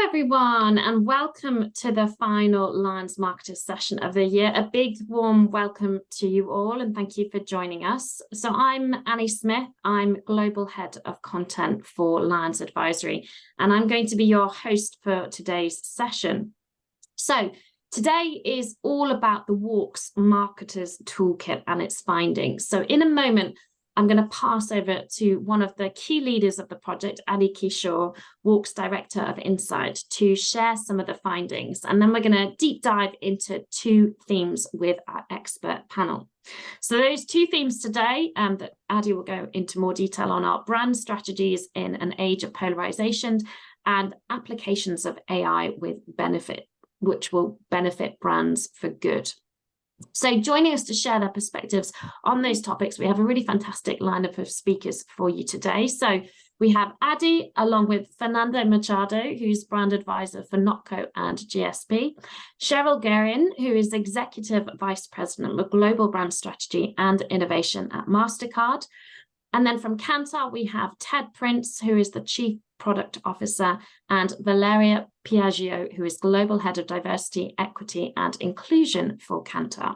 everyone, and welcome to the final Lions Marketers session of the year. A big warm welcome to you all, and thank you for joining us. So I'm Annie Smith. I'm Global Head of Content for Lions Advisory, and I'm going to be your host for today's session. So today is all about the WARC's Marketers Toolkit and its findings. So in a moment, I'm going to pass over to one of the key leaders of the project, Aditya Kishore, WARC's Director of Insight, to share some of the findings. And then we're going to deep dive into two themes with our expert panel. So those two themes today that Adi will go into more detail on are brand strategies in an age of polarization and applications of AI with benefit, which will benefit brands for good. So joining us to share their perspectives on those topics, we have a really fantastic lineup of speakers for you today. So we have Adi, along with Fernando Machado, who's brand advisor for NotCo and GSP, Cheryl Guerin, who is Executive Vice President of Global Brand Strategy and Innovation at MasterCard. And then from Kantar, we have Ted Prince, who is the Chief Product Officer, and Valeria Piaggio, who is Global Head of Diversity, Equity and Inclusion for Kantar.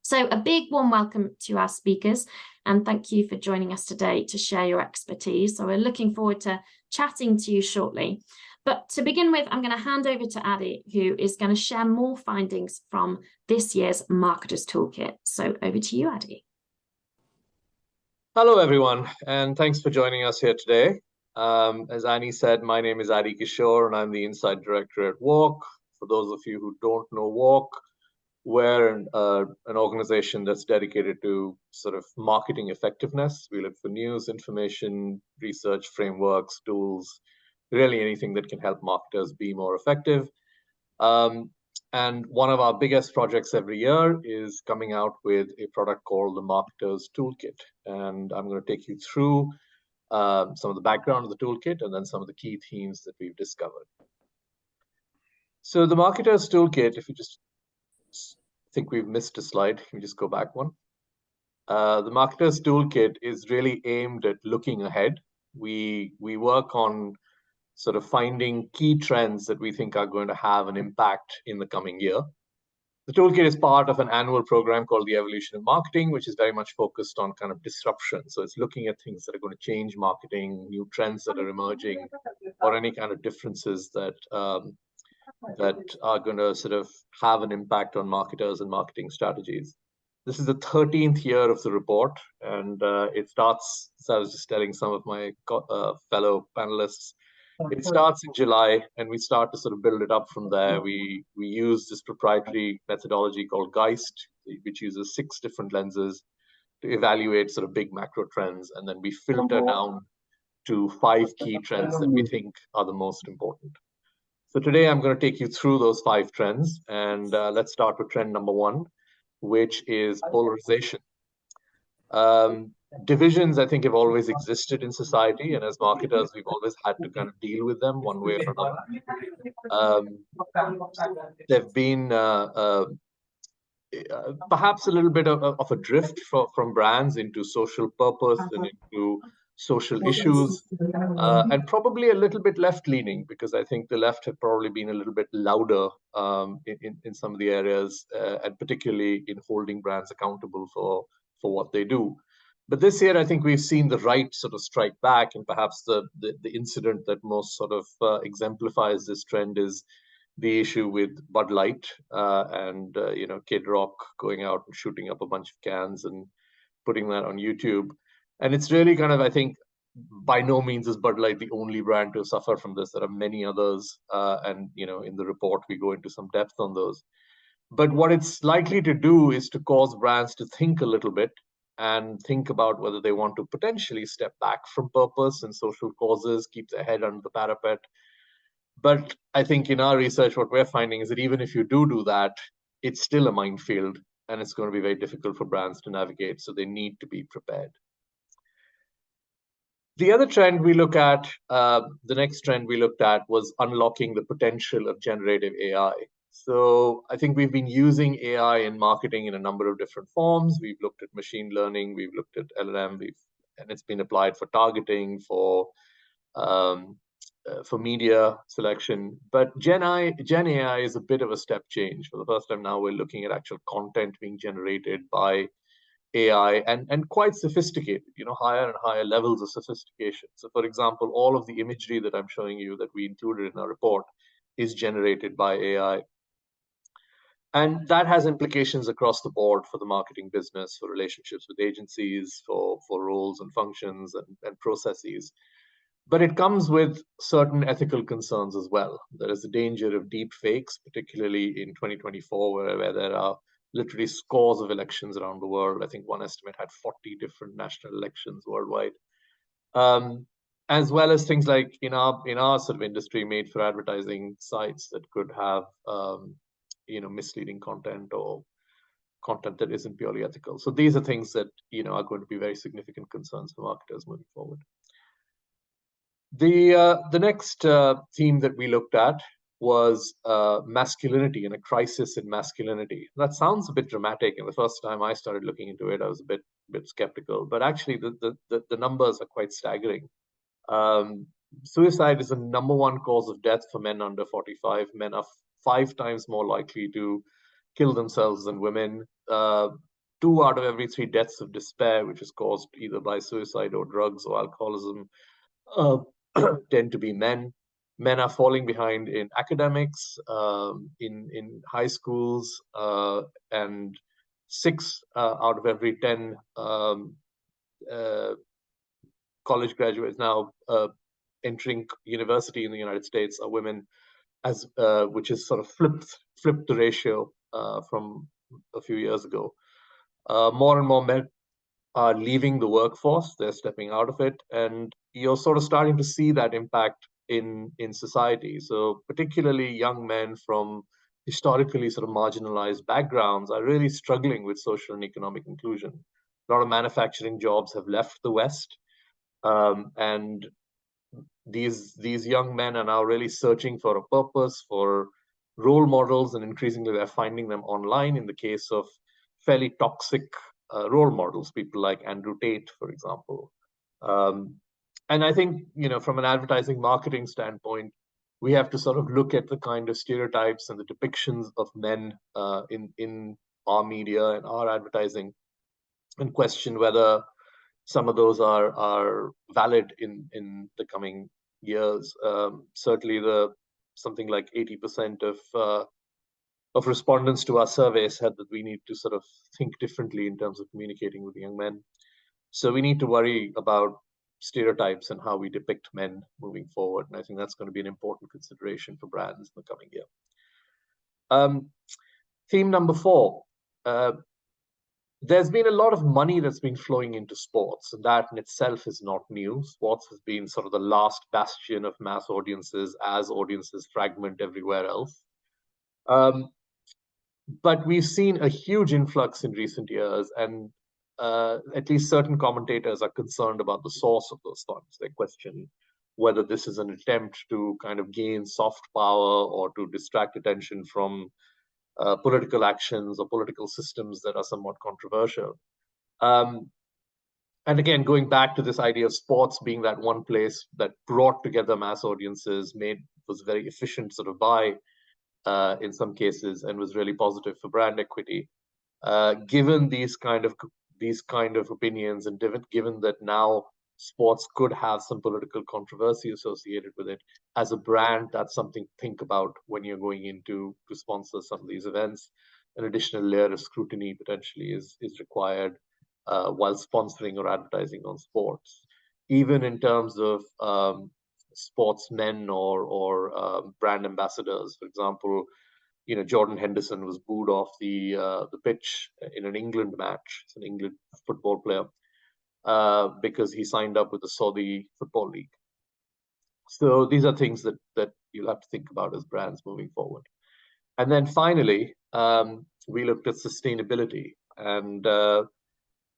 So a big warm welcome to our speakers, and thank you for joining us today to share your expertise. So we're looking forward to chatting to you shortly. But to begin with, I'm going to hand over to Adi, who is going to share more findings from this year's Marketers Toolkit. So over to you, Adi. Hello, everyone, and thanks for joining us here today. As Annie said, my name is Aditya Kishore, and I'm the Insight Director at WARC. For those of you who don't know WARC, we're an organization that's dedicated to sort of marketing effectiveness. We look for news, information, research frameworks, tools, really anything that can help marketers be more effective. And one of our biggest projects every year is coming out with a product called the Marketers Toolkit. And I'm going to take you through some of the background of the toolkit and then some of the key themes that we've discovered. So the Marketers Toolkit, if you just think we've missed a slide, can you just go back one? The Marketers Toolkit is really aimed at looking ahead. We work on sort of finding key trends that we think are going to have an impact in the coming year. The toolkit is part of an annual program called the Evolution of Marketing, which is very much focused on kind of disruption. So it's looking at things that are going to change marketing, new trends that are emerging, or any kind of differences that are going to sort of have an impact on marketers and marketing strategies. This is the 13th year of the report, and it starts, as I was just telling some of my fellow panelists, it starts in July, and we start to sort of build it up from there. We use this proprietary methodology called Geist, which uses 6 different lenses to evaluate sort of big macro trends, and then we filter down to 5 key trends that we think are the most important. So today I'm going to take you through those 5 trends, and let's start with trend number 1, which is polarization. Divisions, I think, have always existed in society, and as marketers, we've always had to kind of deal with them one way or another. There have been perhaps a little bit of a drift from brands into social purpose and into social issues, and probably a little bit left-leaning, because I think the left have probably been a little bit louder in some of the areas, and particularly in holding brands accountable for what they do. But this year, I think we've seen the right sort of strike back, and perhaps the incident that most sort of exemplifies this trend is the issue with Bud Light and Kid Rock going out and shooting up a bunch of cans and putting that on YouTube. And it's really kind of, I think, by no means is Bud Light the only brand to suffer from this. There are many others, and in the report we go into some depth on those. But what it's likely to do is to cause brands to think a little bit and think about whether they want to potentially step back from purpose and social causes, keep their head under the parapet. But I think in our research, what we're finding is that even if you do that, it's still a minefield, and it's going to be very difficult for brands to navigate, so they need to be prepared. The other trend we look at, the next trend we looked at, was unlocking the potential of generative AI. So I think we've been using AI in marketing in a number of different forms. We've looked at machine learning, we've looked at LLM, and it's been applied for targeting, for for media selection. But Gen AI is a bit of a step change. For the first time now, we're looking at actual content being generated by AI and quite sophisticated, higher and higher levels of sophistication. So for example, all of the imagery that I'm showing you that we included in our report is generated by AI. And that has implications across the board for the marketing business, for relationships with agencies, for roles and functions and processes. But it comes with certain ethical concerns as well. There is a danger of deep fakes, particularly in 2024, where there are literally scores of elections around the world. I think one estimate had 40 different national elections worldwide. As well as things like in our sort of industry made for advertising sites that could have misleading content or content that isn't purely ethical. So these are things that are going to be very significant concerns for marketers moving forward. The next theme that we looked at was masculinity and a crisis in masculinity. That sounds a bit dramatic, and the first time I started looking into it, I was a bit skeptical. But actually, the numbers are quite staggering. Suicide is the #1 cause of death for men under 45. Men are 5 times more likely to kill themselves than women. 2 out of every 3 deaths of despair, which is caused either by suicide or drugs or alcoholism, tend to be men. Men are falling behind in academics, in high schools, and 6 out of every 10 college graduates now entering university in the United States are women, which is sort of flipped the ratio from a few years ago. More and more men are leaving the workforce, they're stepping out of it, and you're sort of starting to see that impact in society. So particularly young men from historically sort of marginalized backgrounds are really struggling with social and economic inclusion. A lot of manufacturing jobs have left the West, and these young men are now really searching for a purpose, for role models, and increasingly they're finding them online in the case of fairly toxic role models, people like Andrew Tate, for example. And I think, from an advertising marketing standpoint, we have to sort of look at the kind of stereotypes and the depictions of men in our media and our advertising and question whether some of those are valid in the coming years. Certainly something like 80% of respondents to our survey said that we need to sort of think differently in terms of communicating with young men. So we need to worry about stereotypes and how we depict men moving forward. And I think that's going to be an important consideration for brands in the coming year. Theme number 4. There's been a lot of money that's been flowing into sports, and that in itself is not new. Sports has been sort of the last bastion of mass audiences as audiences fragment everywhere else. But we've seen a huge influx in recent years, and at least certain commentators are concerned about the source of those funds. They question whether this is an attempt to kind of gain soft power or to distract attention from political actions or political systems that are somewhat controversial. And again, going back to this idea of sports being that one place that brought together mass audiences, was very efficient sort of buy in some cases, and was really positive for brand equity. Given these kind of opinions, and given that now sports could have some political controversy associated with it, as a brand, that's something to think about when you're going into to sponsor some of these events. An additional layer of scrutiny potentially is required while sponsoring or advertising on sports, even in terms of sportsmen or brand ambassadors. For example, Jordan Henderson was booed off the pitch in an England match. It's an England football player, because he signed up with the Saudi Football League. So these are things that you'll have to think about as brands moving forward. And then finally, we looked at sustainability. And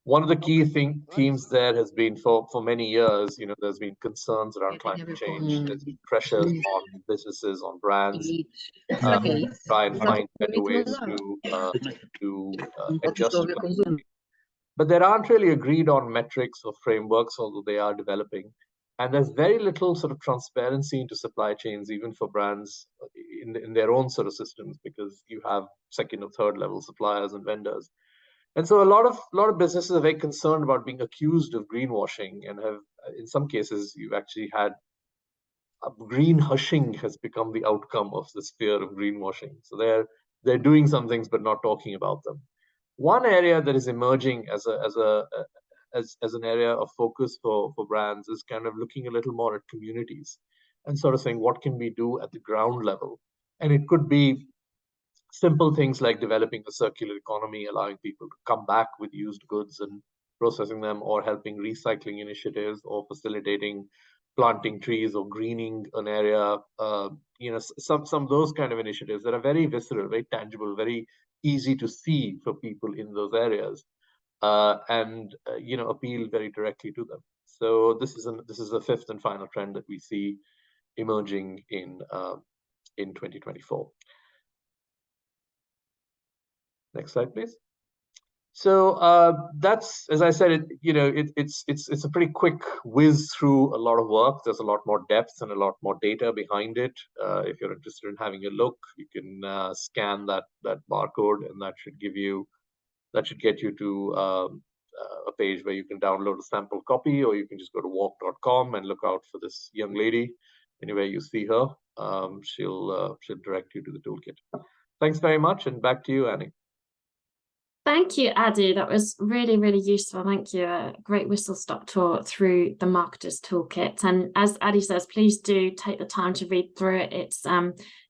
one of the key themes there has been for many years, there's been concerns around climate change. There's been pressures on businesses, on brands, to try and find better ways to adjust to climate change. But there aren't really agreed on metrics or frameworks, although they are developing. And there's very little sort of transparency into supply chains, even for brands in their own sort of systems, because you have second or third level suppliers and vendors. And so a lot of businesses are very concerned about being accused of greenwashing, and have, in some cases, you've actually had green hushing has become the outcome of this fear of greenwashing. So they're doing some things but not talking about them. One area that is emerging as an area of focus for brands is kind of looking a little more at communities and sort of saying, what can we do at the ground level? And it could be simple things like developing a circular economy, allowing people to come back with used goods and processing them, or helping recycling initiatives, or facilitating planting trees or greening an area. Some of those kind of initiatives that are very visceral, very tangible, very easy to see for people in those areas, and appeal very directly to them. So this is the fifth and final trend that we see emerging in 2024. Next slide, please. So that's, as I said, it's a pretty quick whiz through a lot of work. There's a lot more depth and a lot more data behind it. If you're interested in having a look, you can scan that barcode, and that should get you to a page where you can download a sample copy, or you can just go to WARC.com and look out for this young lady. Anywhere you see her, she'll direct you to the toolkit. Thanks very much, and back to you, Annie. Thank you, Adi. That was really, really useful. Thank you. A great whistle-stop tour through the Marketer's Toolkit. And as Adi says, please do take the time to read through it.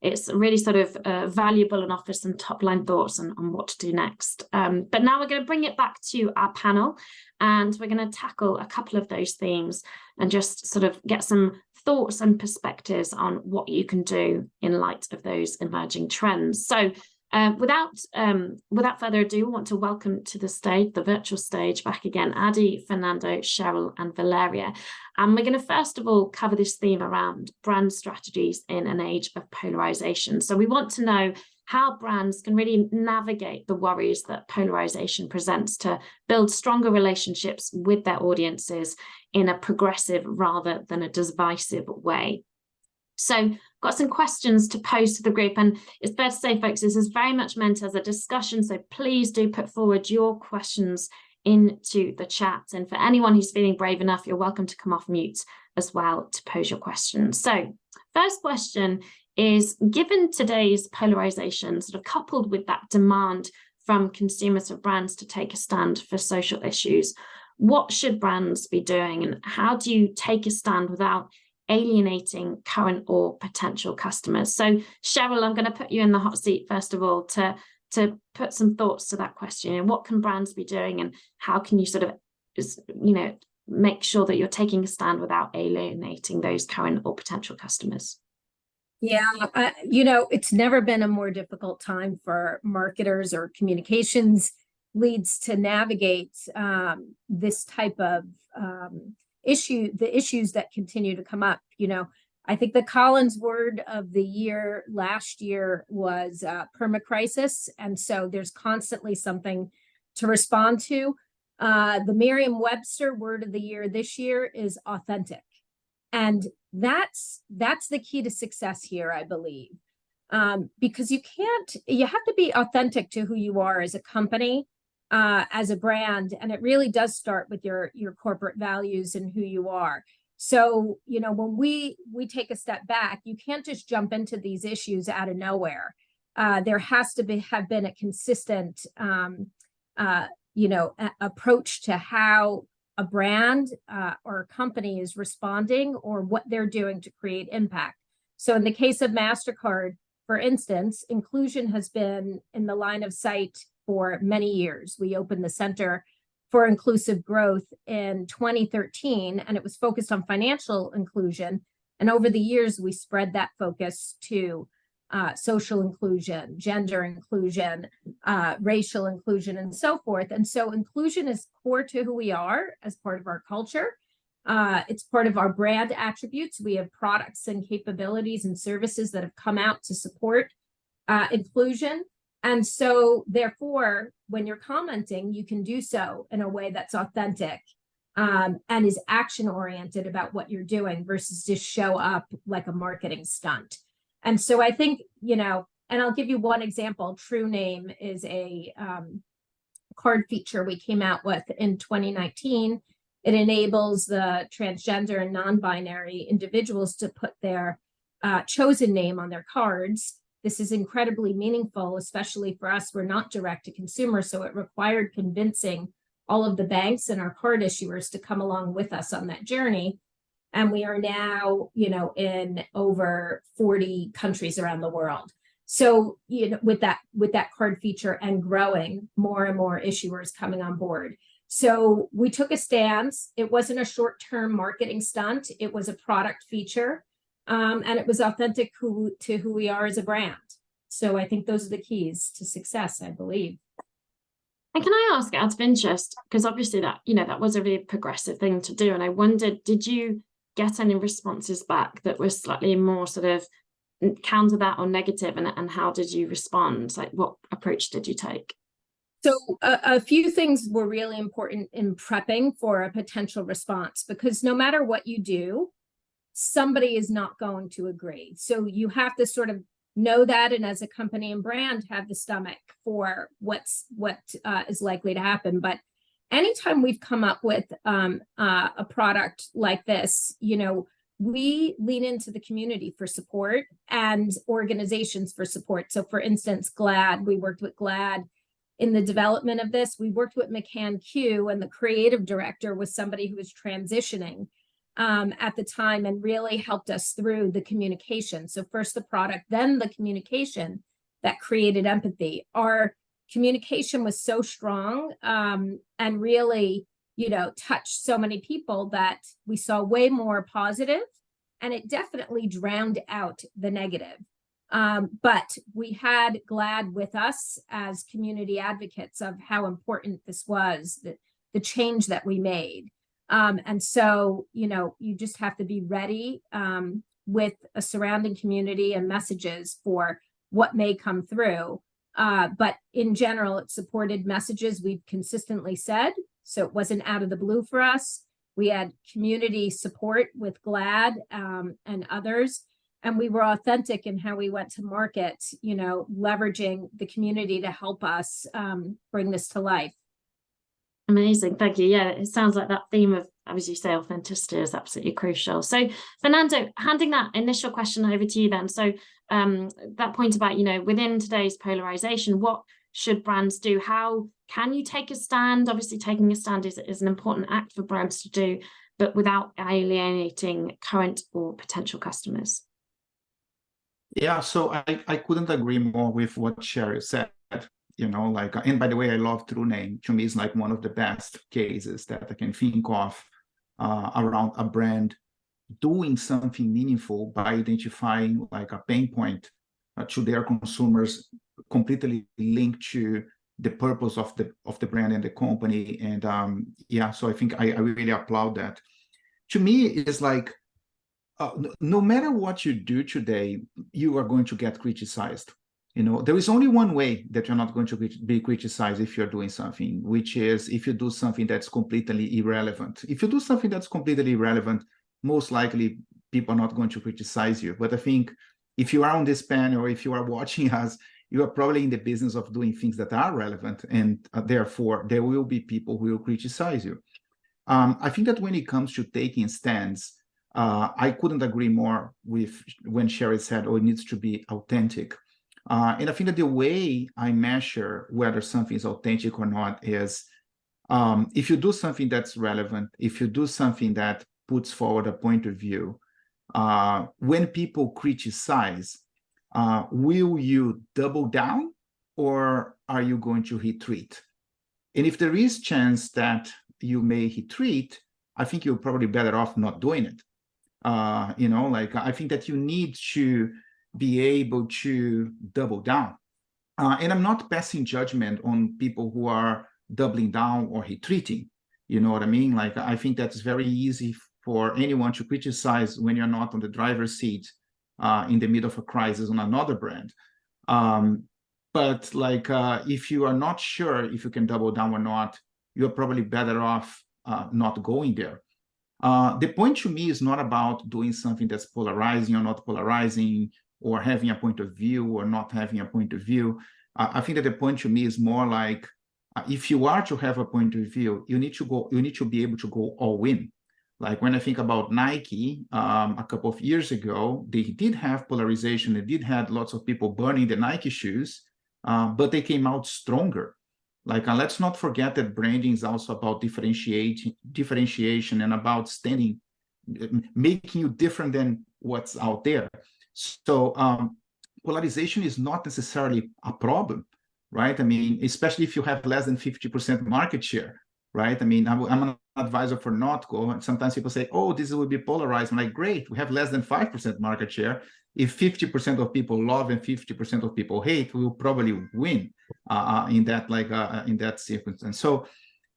It's really sort of valuable and offers some top-line thoughts on what to do next. But now we're going to bring it back to our panel, and we're going to tackle a couple of those themes and just sort of get some thoughts and perspectives on what you can do in light of those emerging trends. So without further ado, we want to welcome to the stage, the virtual stage, back again, Adi, Fernando, Cheryl, and Valeria. And we're going to first of all cover this theme around brand strategies in an age of polarization. So we want to know how brands can really navigate the worries that polarization presents to build stronger relationships with their audiences in a progressive rather than a divisive way. So got some questions to pose to the group, and it's fair to say, folks, this is very much meant as a discussion, so please do put forward your questions into the chat. And for anyone who's feeling brave enough, you're welcome to come off mute as well to pose your questions. So first question is, given today's polarization, sort of coupled with that demand from consumers of brands to take a stand for social issues, what should brands be doing, and how do you take a stand without alienating current or potential customers? So Cheryl, I'm going to put you in the hot seat first of all to put some thoughts to that question. And what can brands be doing, and how can you sort of make sure that you're taking a stand without alienating those current or potential customers? Yeah, it's never been a more difficult time for marketers or communications leads to navigate this type of the issues that continue to come up. I think the Collins word of the year last year was permacrisis, and so there's constantly something to respond to. The Merriam-Webster word of the year this year is authentic, and that's the key to success here, I believe, because you have to be authentic to who you are as a company, as a brand, and it really does start with your corporate values and who you are. So, when we take a step back, you can't just jump into these issues out of nowhere. There has to have been a consistent, approach to how a brand or a company is responding, or what they're doing to create impact. So in the case of MasterCard, for instance, inclusion has been in the line of sight for many years. We opened the Center for Inclusive Growth in 2013, and it was focused on financial inclusion. And over the years, we spread that focus to social inclusion, gender inclusion, racial inclusion, and so forth. And so inclusion is core to who we are as part of our culture. It's part of our brand attributes. We have products and capabilities and services that have come out to support inclusion. And so therefore, when you're commenting, you can do so in a way that's authentic and is action oriented about what you're doing versus just show up like a marketing stunt. And so I think, you know, and I'll give you one example. True Name is a card feature we came out with in 2019. It enables the transgender and non-binary individuals to put their chosen name on their cards. This is incredibly meaningful, especially for us. We're not direct to consumer, so it required convincing all of the banks and our card issuers to come along with us on that journey. And we are now, you know, in over 40 countries around the world. So, you know, with that card feature and growing, more and more issuers coming on board. So we took a stance. It wasn't a short-term marketing stunt. It was a product feature. And it was authentic to who we are as a brand. So I think those are the keys to success, I believe. And can I ask, out of interest, because obviously that, you know, that was a really progressive thing to do. And I wondered, did you get any responses back that were slightly more sort of counter that or negative? And how did you respond? Like, what approach did you take? So a few things were really important in prepping for a potential response, because no matter what you do, somebody is not going to agree. So you have to sort of know that, and as a company and brand, have the stomach for what is likely to happen. But anytime we've come up with a product like this, you know, we lean into the community for support and organizations for support. So for instance, GLAAD, we worked with GLAAD in the development of this. We worked with McCann Q, and the creative director was somebody who was transitioning at the time and really helped us through the communication. So first the product, then the communication that created empathy. Our communication was so strong and really, you know, touched so many people that we saw way more positive, and it definitely drowned out the negative. But we had GLAAD with us as community advocates of how important this was, the change that we made. And so, you know, you just have to be ready with a surrounding community and messages for what may come through. But in general, it supported messages we've consistently said. So it wasn't out of the blue for us. We had community support with GLAAD and others. And we were authentic in how we went to market, you know, leveraging the community to help us bring this to life. Amazing, thank you. Yeah, it sounds like that theme of, as you say, authenticity is absolutely crucial. So Fernando, handing that initial question over to you then. So that point about, you know, within today's polarization, what should brands do? How can you take a stand? Obviously, taking a stand is an important act for brands to do, but without alienating current or potential customers. Yeah, so I couldn't agree more with what Sherry said. You know, like, and by the way, I love True Name. To me, it's like one of the best cases that I can think of around a brand doing something meaningful by identifying like a pain point to their consumers, completely linked to the purpose of the brand and the company. And yeah, so I think I really applaud that. To me, it's like no matter what you do today, you are going to get criticized. You know, there is only one way that you're not going to be criticized if you're doing something, which is if you do something that's completely irrelevant. If you do something that's completely irrelevant, most likely people are not going to criticize you. But I think if you are on this panel, or if you are watching us, you are probably in the business of doing things that are relevant, and therefore there will be people who will criticize you. I think that when it comes to taking stands, I couldn't agree more with when Sherry said, oh, it needs to be authentic. And I think that the way I measure whether something is authentic or not is if you do something that's relevant, if you do something that puts forward a point of view, when people criticize, will you double down or are you going to retreat? And if there is chance that you may retreat, I think you're probably better off not doing it. You know, like I think that you need to be able to double down. And I'm not passing judgment on people who are doubling down or retreating. You know what I mean? Like, I think that's very easy for anyone to criticize when you're not on the driver's seat in the middle of a crisis on another brand. But like, if you are not sure if you can double down or not, you're probably better off not going there. The point to me is not about doing something that's polarizing or not polarizing, or having a point of view or not having a point of view. I think that the point to me is more like, if you are to have a point of view, you need to be able to go all in. Like when I think about Nike, a couple of years ago, they did have polarization. They did have lots of people burning the Nike shoes, but they came out stronger. Like, let's not forget that branding is also about differentiation and about making you different than what's out there. So polarization is not necessarily a problem, right? I mean, especially if you have less than 50% market share, right? I mean, I'm an advisor for NotCo, and sometimes people say, oh, this will be polarized. I'm like, great, we have less than 5% market share. If 50% of people love and 50% of people hate, we will probably win in that sequence. And so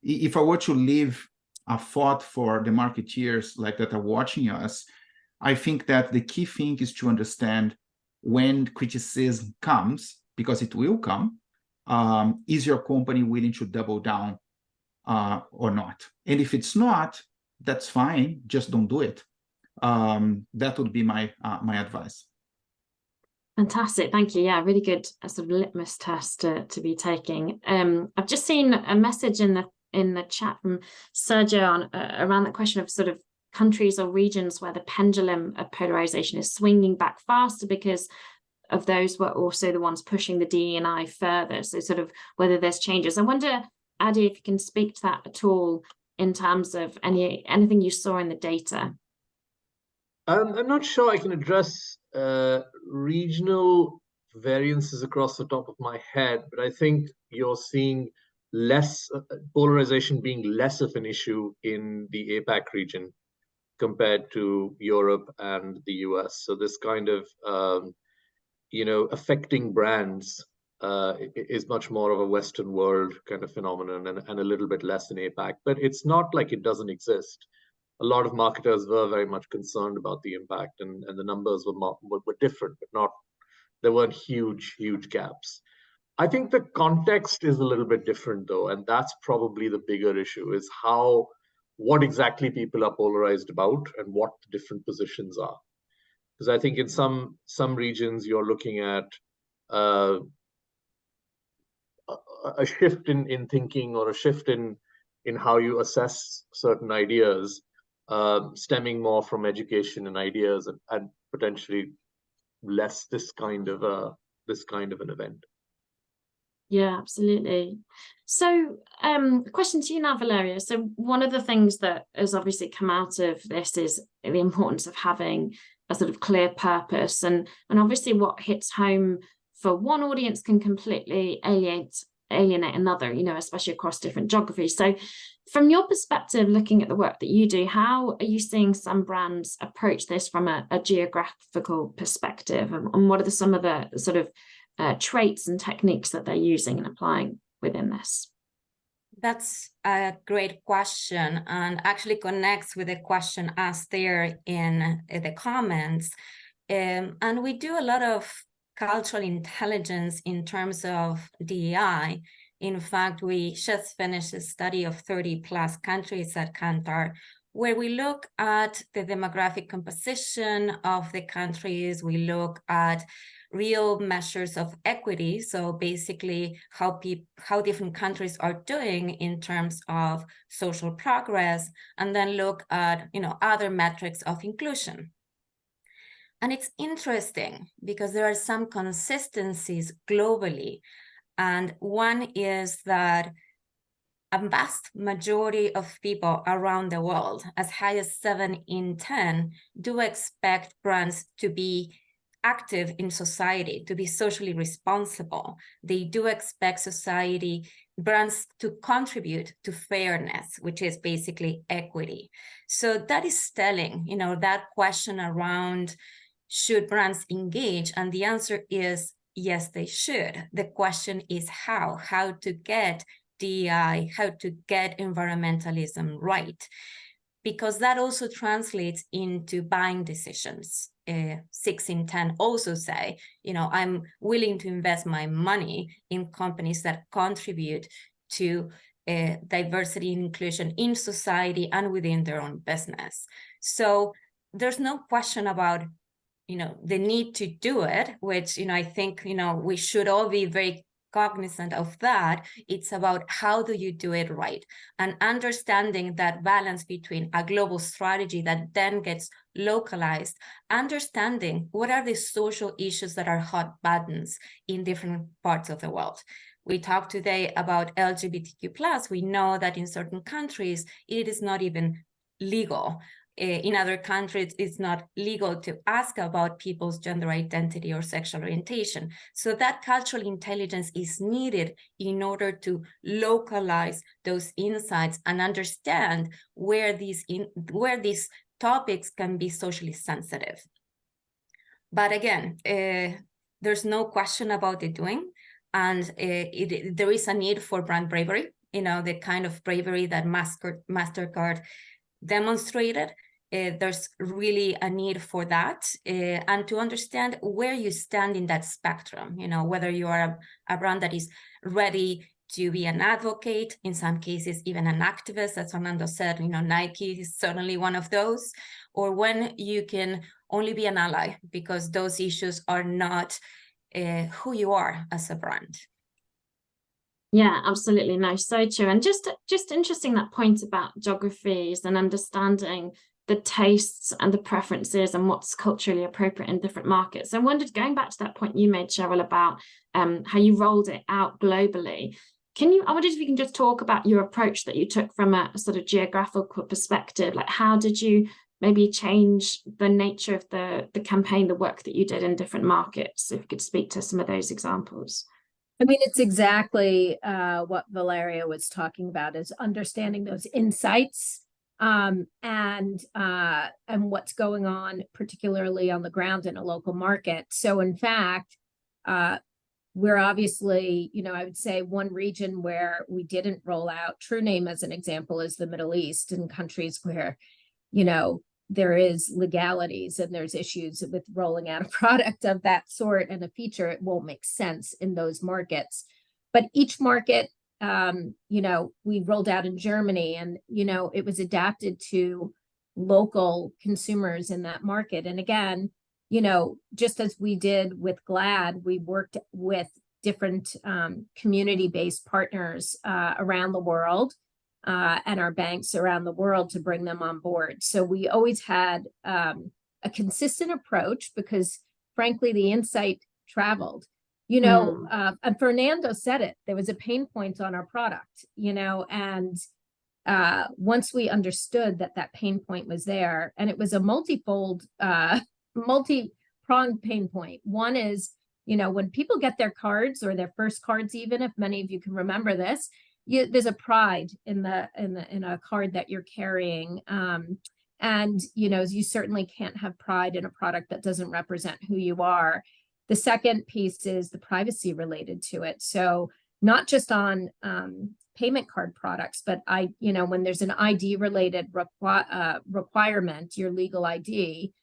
if I were to leave a thought for the marketeers like that are watching us, I think that the key thing is to understand when criticism comes, because it will come, is your company willing to double down or not? And if it's not, that's fine, just don't do it. That would be my advice. Fantastic, thank you. Yeah, really good sort of litmus test to be taking. I've just seen a message in the chat from Sergio around that question of sort of countries or regions where the pendulum of polarization is swinging back faster because of those were also the ones pushing the DE&I further. So sort of whether there's changes. I wonder, Adi, if you can speak to that at all in terms of anything you saw in the data. I'm not sure I can address regional variances across the top of my head, but I think you're seeing less polarization being less of an issue in the APAC region compared to Europe and the US. So this kind of, affecting brands is much more of a Western world kind of phenomenon and a little bit less in APAC. But it's not like it doesn't exist. A lot of marketers were very much concerned about the impact, and the numbers were different, but there weren't huge gaps. I think the context is a little bit different though, and that's probably the bigger issue, is what exactly people are polarized about and what the different positions are. Because I think in some regions you're looking at a shift in thinking, or a shift in how you assess certain ideas, stemming more from education and ideas, and potentially less this kind of an event. Yeah, absolutely. So question to you now, Valeria. So one of the things that has obviously come out of this is the importance of having a sort of clear purpose, and obviously what hits home for one audience can completely alienate another, especially across different geographies. So from your perspective, looking at the work that you do, how are you seeing some brands approach this from a geographical perspective, and what are some of the sort of traits and techniques that they're using and applying within this? That's a great question, and actually connects with the question asked there in the comments. And we do a lot of cultural intelligence in terms of DEI. In fact, we just finished a study of 30+ countries at Kantar, where we look at the demographic composition of the countries. We look at real measures of equity, so basically how different countries are doing in terms of social progress, and then look at other metrics of inclusion. And it's interesting because there are some consistencies globally, and one is that a vast majority of people around the world, as high as 7 in 10, do expect brands to be active in society, to be socially responsible. They do expect brands to contribute to fairness, which is basically equity. So that is telling, that question around should brands engage? And the answer is yes, they should. The question is how to get DEI, how to get environmentalism right, because that also translates into buying decisions. 6 in 10 also say, I'm willing to invest my money in companies that contribute to diversity and inclusion in society and within their own business. So there's no question about, the need to do it, which, I think, we should all be very cognizant of that. It's about how do you do it right, and understanding that balance between a global strategy that then gets localized, understanding what are the social issues that are hot buttons in different parts of the world. We talked today about LGBTQ+. We know that in certain countries, it is not even legal. In other countries, it's not legal to ask about people's gender identity or sexual orientation. So that cultural intelligence is needed in order to localize those insights and understand where these topics can be socially sensitive. But again, there's no question about it doing, and there is a need for brand bravery, the kind of bravery that MasterCard demonstrated. There's really a need for that, and to understand where you stand in that spectrum, whether you are a brand that is ready to be an advocate, in some cases even an activist, as Fernando said, Nike is certainly one of those, or when you can only be an ally because those issues are not who you are as a brand. Yeah, absolutely. No, so true. And just interesting, that point about geographies and understanding the tastes and the preferences and what's culturally appropriate in different markets. I wondered, going back to that point you made, Cheryl, about how you rolled it out globally. I wondered if you can just talk about your approach that you took from a sort of geographical perspective. Like, how did you maybe change the nature of the campaign, the work that you did in different markets? If you could speak to some of those examples. I mean, it's exactly what Valeria was talking about, is understanding those insights and what's going on, particularly on the ground in a local market. So in fact, we're obviously, I would say one region where we didn't roll out TrueName, as an example, is the Middle East, and countries where, there is legalities and there's issues with rolling out a product of that sort and a feature. It won't make sense in those markets. But each market, we rolled out in Germany, and, it was adapted to local consumers in that market. And again, just as we did with GLAD, we worked with different community-based partners around the world and our banks around the world to bring them on board. So we always had a consistent approach because, frankly, the insight traveled. And Fernando said it, there was a pain point on our product, and once we understood that pain point was there, and it was a multi-pronged pain point. One is, when people get their cards, or their first cards, even if many of you can remember this, there's a pride in a card that you're carrying. And, you certainly can't have pride in a product that doesn't represent who you are. The second piece is the privacy related to it. So not just on payment card products, but when there's an ID related requirement, your legal ID,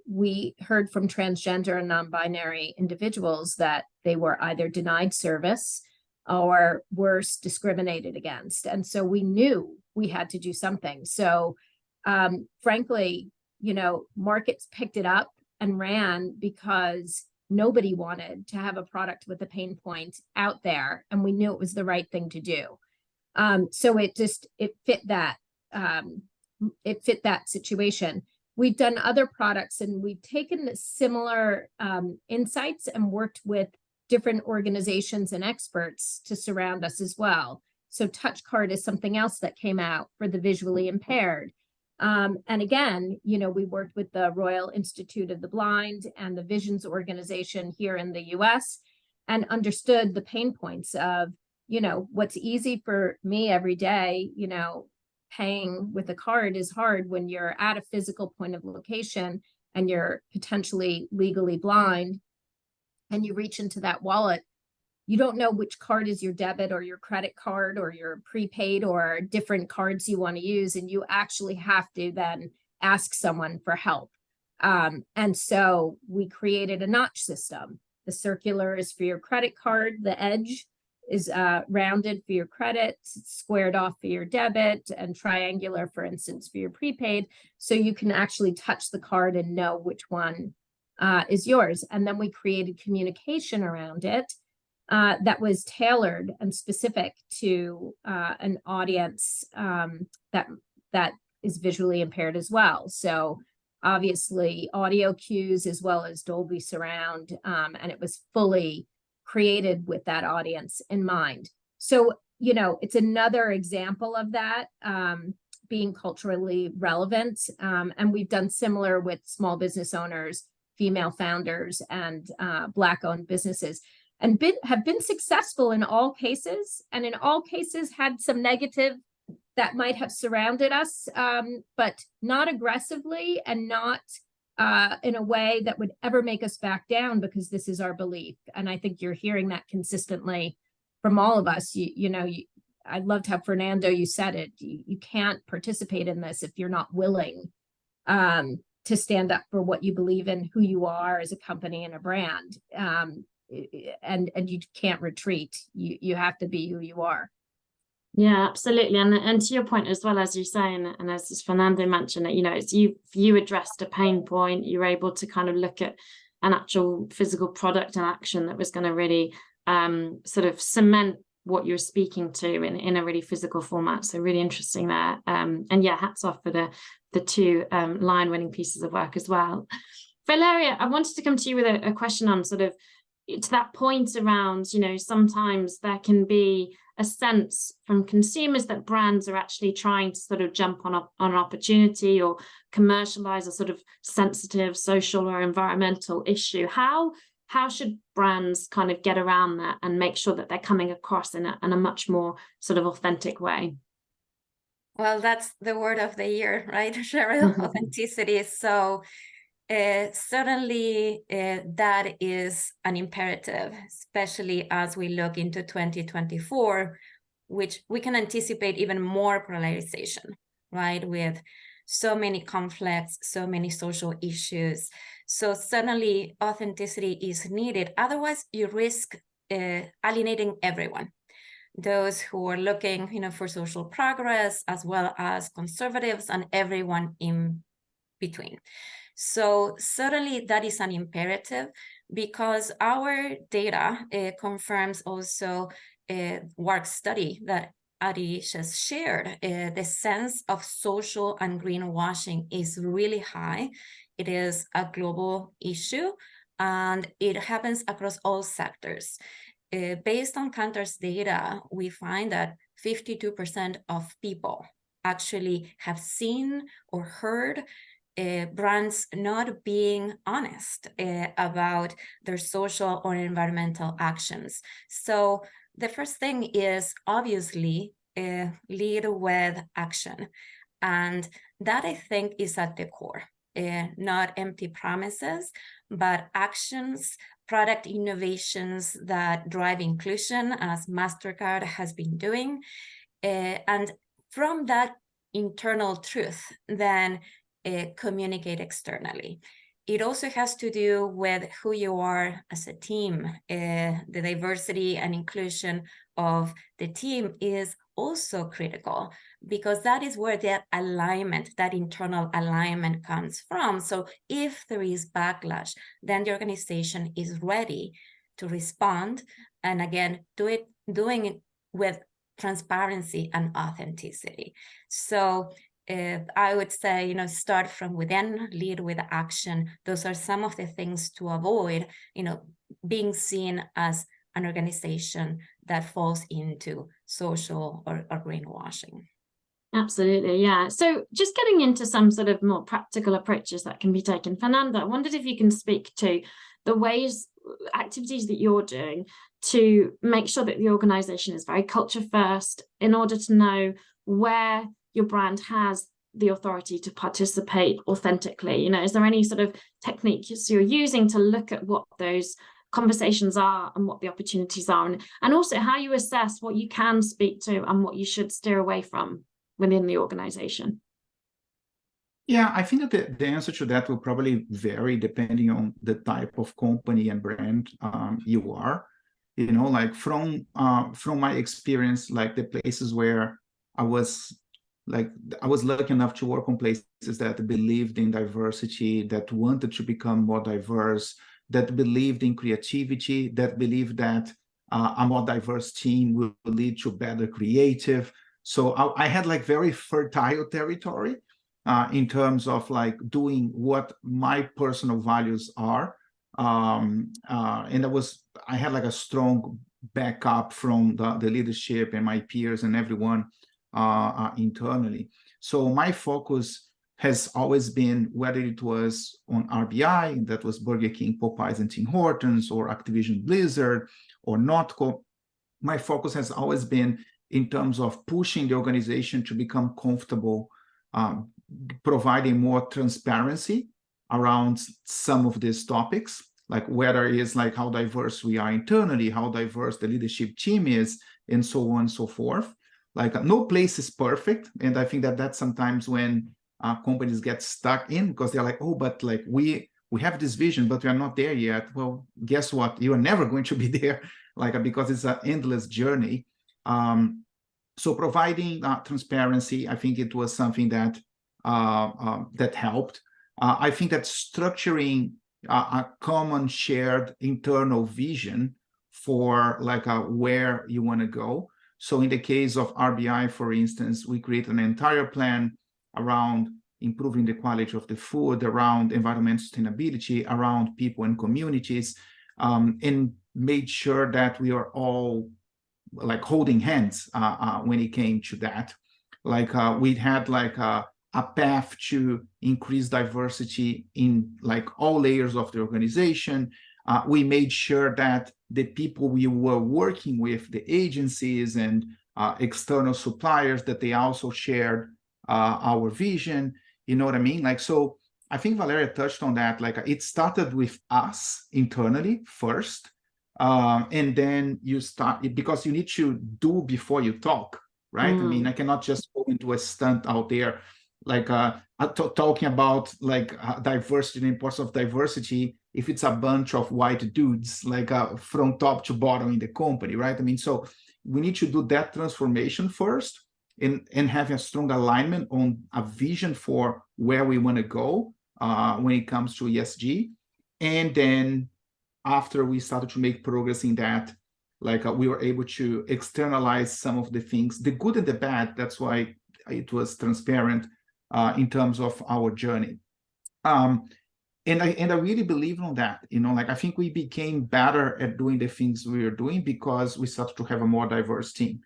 we heard from transgender and non-binary individuals that they were either denied service or worse, discriminated against. And so we knew we had to do something. So frankly, markets picked it up and ran because nobody wanted to have a product with a pain point out there, and we knew it was the right thing to do. So it fit that situation. We've done other products, and we've taken similar insights and worked with different organizations and experts to surround us as well. So Touch Card is something else that came out for the visually impaired. And again, we worked with the Royal Institute of the Blind and the Visions organization here in the US, and understood the pain points of, what's easy for me every day, paying with a card is hard when you're at a physical point of location and you're potentially legally blind, and you reach into that wallet. You don't know which card is your debit or your credit card or your prepaid or different cards you want to use. And you actually have to then ask someone for help. And so we created a notch system. The circular is for your credit card. The edge is rounded for your credit, squared off for your debit, and triangular, for instance, for your prepaid. So you can actually touch the card and know which one is yours. And then we created communication around it that was tailored and specific to an audience that is visually impaired as well. So obviously audio cues as well as Dolby surround, and it was fully created with that audience in mind. So, you know, it's another example of that being culturally relevant. And we've done similar with small business owners, female founders, and Black-owned businesses, and have been successful in all cases, and in all cases had some negative that might have surrounded us, but not aggressively and not in a way that would ever make us back down, because this is our belief. And I think you're hearing that consistently from all of us. I loved how Fernando, you said it, you can't participate in this if you're not willing to stand up for what you believe in, who you are as a company and a brand. And you can't retreat. You have to be who you are. Yeah, absolutely. And to your point as well, as you say, and as Fernando mentioned, you know, it's you addressed a pain point. You were able to kind of look at an actual physical product and action that was going to really sort of cement what you're speaking to in a really physical format. So really interesting there. And yeah, hats off for the two line-winning pieces of work as well. Valeria, I wanted to come to you with a question on sort of to that point around, you know, sometimes there can be a sense from consumers that brands are actually trying to sort of jump on an opportunity or commercialize a sort of sensitive social or environmental issue. How should brands kind of get around that and make sure that they're coming across in a much more sort of authentic way? Well, that's the word of the year, right, Cheryl? Authenticity. So certainly that is an imperative, especially as we look into 2024, which we can anticipate even more polarization, right? With so many conflicts, so many social issues. So certainly authenticity is needed. Otherwise, you risk alienating everyone. Those who are looking, you know, for social progress, as well as conservatives and everyone in between. So certainly that is an imperative, because our data confirms also a WARC study that Adi just shared. The sense of social and greenwashing is really high. It is a global issue, and it happens across all sectors. Based on Kantar's data, we find that 52% of people actually have seen or heard brands not being honest about their social or environmental actions. So the first thing is obviously lead with action. And that, I think, is at the core. Not empty promises, but actions, product innovations that drive inclusion, as MasterCard has been doing. And from that internal truth, then communicate externally. It also has to do with who you are as a team. The diversity and inclusion of the team is also critical, because that is where that alignment, that internal alignment comes from. So if there is backlash, then the organization is ready to respond. And again, doing it with transparency and authenticity. So I would say, you know, start from within, lead with action. Those are some of the things to avoid, you know, being seen as an organization that falls into social or greenwashing. Absolutely, yeah. So just getting into some sort of more practical approaches that can be taken. Fernando, I wondered if you can speak to the ways, activities that you're doing to make sure that the organization is very culture first, in order to know where your brand has the authority to participate authentically. You know, is there any sort of techniques you're using to look at what those conversations are and what the opportunities are, and also how you assess what you can speak to and what you should steer away from within the organization? Yeah, I think that the answer to that will probably vary depending on the type of company and brand you are. you know, like from my experience, like the places where I was lucky enough to work on places that believed in diversity, that wanted to become more diverse, that believed in creativity, that believed that a more diverse team will lead to better creative. So I had like very fertile territory in terms of like doing what my personal values are. And I had like a strong backup from the leadership and my peers and everyone internally. So my focus has always been, whether it was on RBI, that was Burger King, Popeyes, and Tim Hortons, or Activision Blizzard, or NotCo, my focus has always been in terms of pushing the organization to become comfortable, providing more transparency around some of these topics, like whether it is like how diverse we are internally, how diverse the leadership team is, and so on and so forth. Like no place is perfect. And I think that that's sometimes when companies get stuck in, because they're like, oh, but like we have this vision, but we are not there yet. Well, guess what? You are never going to be there, like because it's an endless journey. So providing transparency, I think it was something that that helped. I think that structuring a common shared internal vision for like where you want to go. So in the case of RBI, for instance, we created an entire plan around improving the quality of the food, around environmental sustainability, around people and communities, and made sure that we are all like holding hands when it came to that. Like we had like a path to increase diversity in like all layers of the organization. We made sure that the people we were working with, the agencies and external suppliers, that they also shared our vision. You know what I mean? Like, so I think Valeria touched on that. Like it started with us internally first. And then you start, because you need to do before you talk, right? I mean, I cannot just go into a stunt out there, like talking about like diversity, the importance of diversity, if it's a bunch of white dudes, like from top to bottom in the company, right? I mean, so we need to do that transformation first and have a strong alignment on a vision for where we want to go when it comes to ESG. And then after we started to make progress in that, like we were able to externalize some of the things, the good and the bad. That's why it was transparent in terms of our journey. And I really believe on that, you know, like I think we became better at doing the things we were doing because we started to have a more diverse team.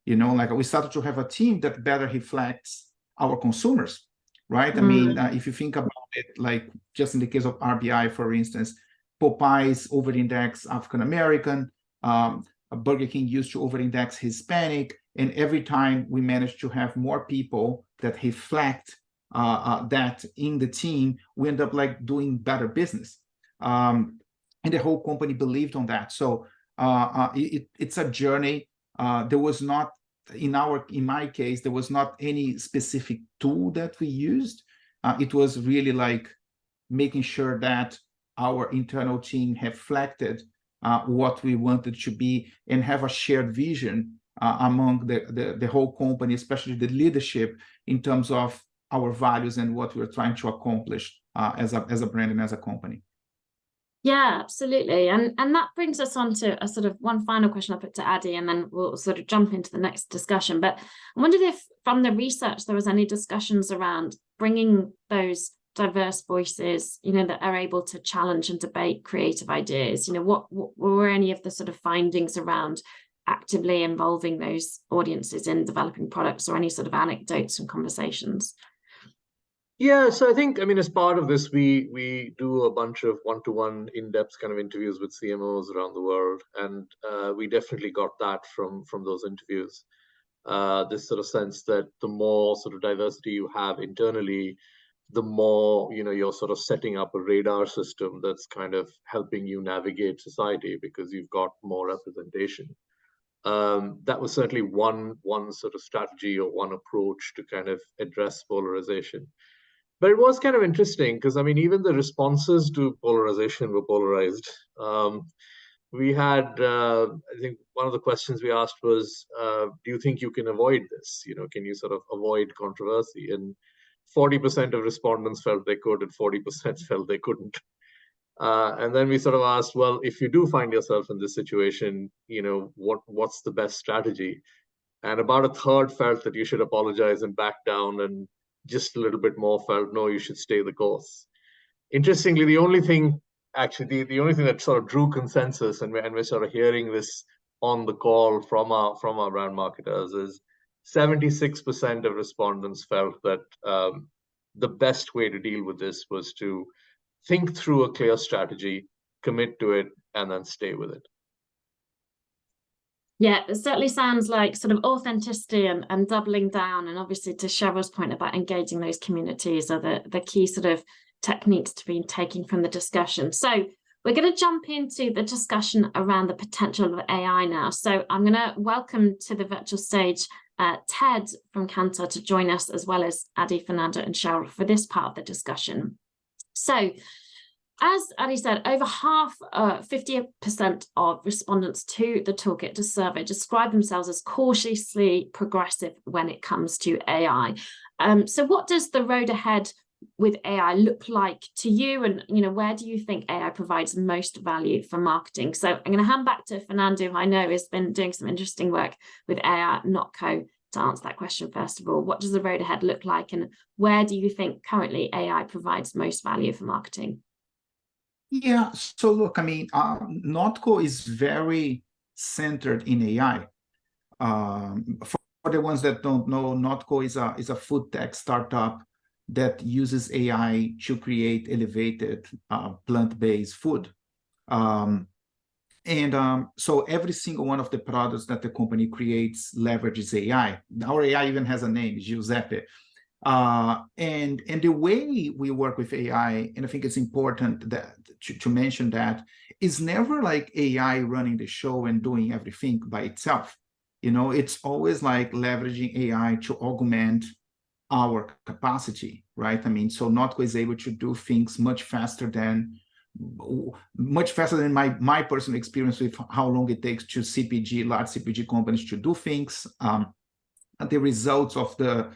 You know, like we started to have a team that better reflects our consumers, right? I mean, if you think about it, like just in the case of RBI, for instance, Popeyes over-index African-American, Burger King used to over-index Hispanic, and every time we managed to have more people that reflect that in the team, we end up like doing better business. And the whole company believed on that. So it's a journey. There was not, in my case, there was not any specific tool that we used. It was really like making sure that our internal team reflected what we wanted to be and have a shared vision among the whole company, especially the leadership, in terms of our values and what we're trying to accomplish as a brand and as a company. Yeah, absolutely. And that brings us on to a sort of one final question I'll put to Adi, and then we'll sort of jump into the next discussion. But I wondered if from the research there was any discussions around bringing those diverse voices, you know, that are able to challenge and debate creative ideas. You know, what were any of the sort of findings around actively involving those audiences in developing products, or any sort of anecdotes and conversations? Yeah, so I think, I mean, as part of this, we do a bunch of one-to-one in-depth kind of interviews with CMOs around the world, and we definitely got that from those interviews. This sort of sense that the more sort of diversity you have internally, the more, you know, you're sort of setting up a radar system that's kind of helping you navigate society because you've got more representation. That was certainly one sort of strategy or one approach to kind of address polarization. But it was kind of interesting because, I mean, even the responses to polarization were polarized. we had, I think one of the questions we asked was, do you think you can avoid this? You know, can you sort of avoid controversy? And 40% of respondents felt they could, and 40% felt they couldn't. And then we sort of asked, well, if you do find yourself in this situation, you know, what's the best strategy? And about a third felt that you should apologize and back down, and just a little bit more felt, no, you should stay the course. Interestingly, the only thing that sort of drew consensus, and we're sort of hearing this on the call from our brand marketers, is 76% of respondents felt that the best way to deal with this was to think through a clear strategy, commit to it, and then stay with it. Yeah, it certainly sounds like sort of authenticity and doubling down, and obviously to Cheryl's point about engaging those communities are the key sort of techniques to be taken from the discussion. So we're going to jump into the discussion around the potential of AI now. So I'm going to welcome to the virtual stage Ted from Kantar to join us, as well as Adi, Fernando, and Cheryl for this part of the discussion. So as Adi said, over half, 50% of respondents to the Toolkit survey describe themselves as cautiously progressive when it comes to AI. So what does the road ahead with AI look like to you? And, you know, where do you think AI provides most value for marketing? So I'm going to hand back to Fernando, who I know has been doing some interesting work with AI at NotCo, to answer that question. First of all, what does the road ahead look like, and where do you think currently AI provides most value for marketing? Yeah, so look, I mean, NotCo is very centered in AI. For the ones that don't know, NotCo is a food tech startup that uses AI to create elevated plant-based food. So every single one of the products that the company creates leverages AI. Our AI even has a name, Giuseppe. And the way we work with AI, and I think it's important that to mention that, is never like AI running the show and doing everything by itself. You know, it's always like leveraging AI to augment our capacity, right? I mean, so NotCo is able to do things much faster than my personal experience with how long it takes to large CPG companies to do things. The results of the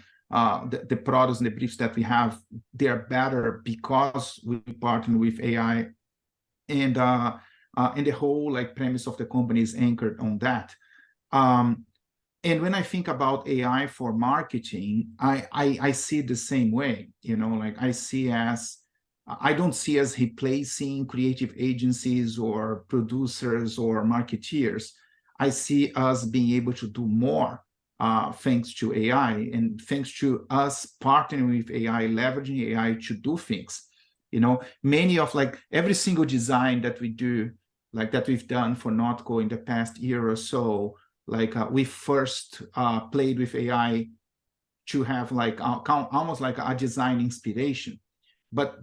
products and the briefs that we have, they are better because we partner with AI, and the whole like premise of the company is anchored on that. And when I think about AI for marketing, I see it the same way. You know, like I don't see as replacing creative agencies or producers or marketeers. I see us being able to do more thanks to AI, and thanks to us partnering with AI, leveraging AI to do things. You know, many of like every single design that we do, like that we've done for NotCo in the past year or so, like we first played with AI to have like almost like a design inspiration. But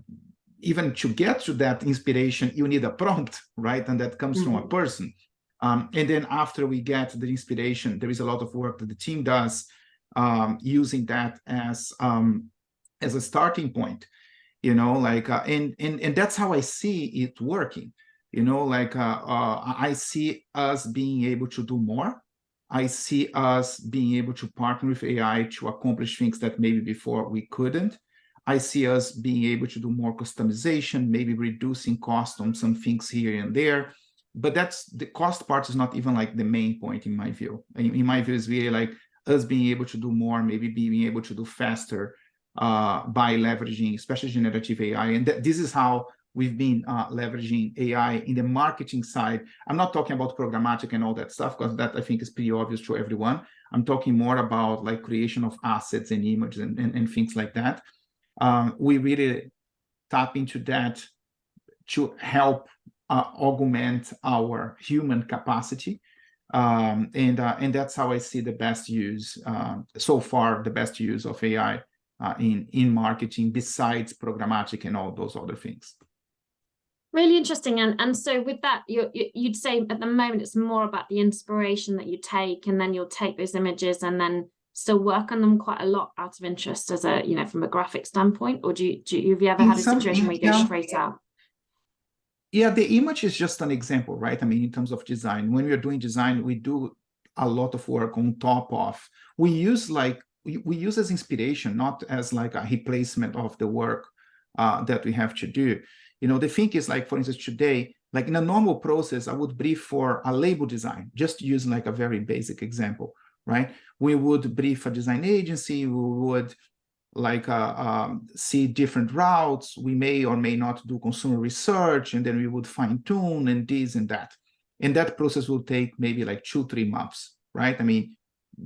even to get to that inspiration, you need a prompt, right? And that comes from a person. And then after we get the inspiration, there is a lot of work that the team does using that as a starting point, you know, like, and that's how I see it working, you know, like I see us being able to do more. I see us being able to partner with AI to accomplish things that maybe before we couldn't. I see us being able to do more customization, maybe reducing cost on some things here and there. But that's the cost part is not even like the main point in my view. In my view, is really like us being able to do more, maybe being able to do faster by leveraging, especially generative AI. And this is how we've been leveraging AI in the marketing side. I'm not talking about programmatic and all that stuff, because that I think is pretty obvious to everyone. I'm talking more about like creation of assets and images and things like that. We really tap into that to help augment our human capacity, and that's how I see the best use so far, the best use of AI in marketing, besides programmatic and all those other things. Really interesting. And so with that, you'd say at the moment it's more about the inspiration that you take, and then you'll take those images and then still work on them quite a lot out of interest as a, you know, from a graphic standpoint, or have you ever had a situation where you go straight out? Yeah, the image is just an example, right? I mean, in terms of design, when we're doing design, we do a lot of work on top of, we use as inspiration, not as like a replacement of the work that we have to do. You know, the thing is, like, for instance, today, like in a normal process, I would brief for a label design, just using like a very basic example, right? We would brief a design agency, we would like see different routes. We may or may not do consumer research, and then we would fine tune and this and that. And that process will take maybe like 2-3 months, right? I mean,